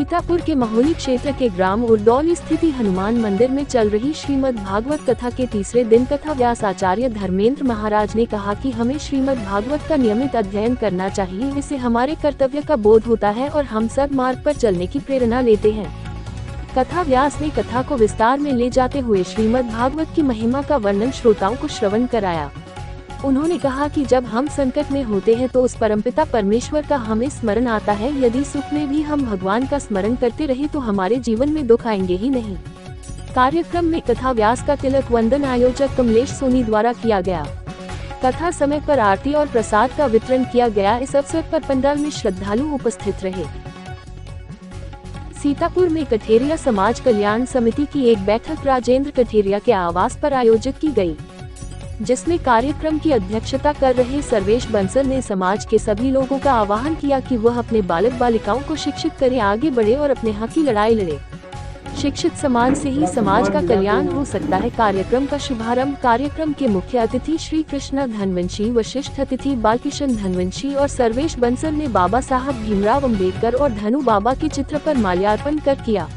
सीतापुर के महोली क्षेत्र के ग्राम उर्दौल स्थित हनुमान मंदिर में चल रही श्रीमद् भागवत कथा के तीसरे दिन कथा व्यास आचार्य धर्मेंद्र महाराज ने कहा कि हमें श्रीमद् भागवत का नियमित अध्ययन करना चाहिए। इससे हमारे कर्तव्य का बोध होता है और हम सद्मार्ग पर चलने की प्रेरणा लेते हैं। कथा व्यास ने कथा को विस्तार में ले जाते हुए श्रीमद् भागवत की महिमा का वर्णन श्रोताओं को श्रवण कराया। उन्होंने कहा कि जब हम संकट में होते हैं तो उस परमपिता परमेश्वर का हमें स्मरण आता है। यदि सुख में भी हम भगवान का स्मरण करते रहे तो हमारे जीवन में दुख आएंगे ही नहीं। कार्यक्रम में कथा व्यास का तिलक वंदन आयोजक कमलेश सोनी द्वारा किया गया। कथा समय पर आरती और प्रसाद का वितरण किया गया। इस अवसर पर पंडाल में श्रद्धालु उपस्थित रहे। सीतापुर में कठेरिया समाज कल्याण समिति की एक बैठक राजेंद्र कठेरिया के आवास पर आयोजित की गई, जिसमें कार्यक्रम की अध्यक्षता कर रहे सर्वेश बंसल ने समाज के सभी लोगों का आह्वान किया कि वह अपने बालक बालिकाओं को शिक्षित करें, आगे बढ़े और अपने हक की लड़ाई लड़े। शिक्षित समाज से ही समाज का कल्याण हो सकता है। कार्यक्रम का शुभारंभ कार्यक्रम के मुख्य अतिथि श्री कृष्णा धनवंशी, वशिष्ठ अतिथि बालकिशन धनवंशी और सर्वेश बंसल ने बाबा साहब भीमराव अम्बेडकर और धनु बाबा के चित्र पर माल्यार्पण कर किया।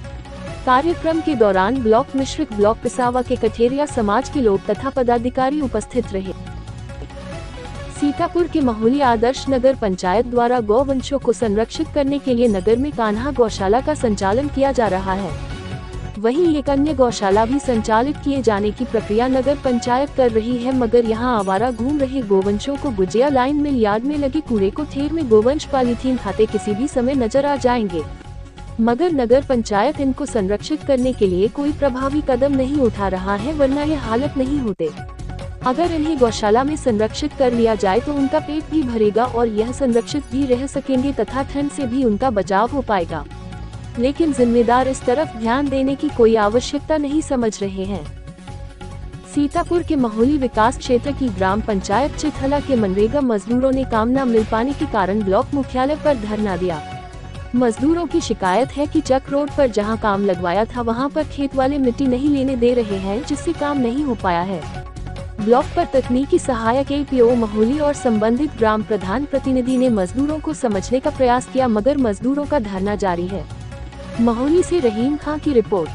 कार्यक्रम के दौरान ब्लॉक मिश्रिक ब्लॉक पिसावा के कठेरिया समाज के लोग तथा पदाधिकारी उपस्थित रहे। सीतापुर के महोली आदर्श नगर पंचायत द्वारा गौवंशों को संरक्षित करने के लिए नगर में कान्हा गौशाला का संचालन किया जा रहा है। वहीं एक अन्य गौशाला भी संचालित किए जाने की प्रक्रिया नगर पंचायत कर रही है, मगर यहां आवारा घूम रहे गोवंशों को गुजिया लाइन मिल यार्ड में लगे कूड़े को ठेर में गोवंश पॉलीथीन खाते किसी भी समय नजर आ जाएंगे, मगर नगर पंचायत इनको संरक्षित करने के लिए कोई प्रभावी कदम नहीं उठा रहा है, वरना ये हालत नहीं होते। अगर इन्हें गौशाला में संरक्षित कर लिया जाए तो उनका पेट भी भरेगा और यह संरक्षित भी रह सकेंगे तथा ठंड से भी उनका बचाव हो पाएगा। लेकिन जिम्मेदार इस तरफ ध्यान देने की कोई आवश्यकता नहीं समझ रहे हैं। सीतापुर के महोली विकास क्षेत्र की ग्राम पंचायत चिथला के मनरेगा मजदूरों ने काम न मिल पाने के कारण ब्लॉक मुख्यालय पर धरना दिया। मजदूरों की शिकायत है कि चक रोड पर जहां काम लगवाया था वहां पर खेत वाले मिट्टी नहीं लेने दे रहे हैं, जिससे काम नहीं हो पाया है। ब्लॉक पर तकनीकी सहायक APO महोली और संबंधित ग्राम प्रधान प्रतिनिधि ने मजदूरों को समझने का प्रयास किया, मगर मजदूरों का धरना जारी है। महोली से रहीम खां की रिपोर्ट।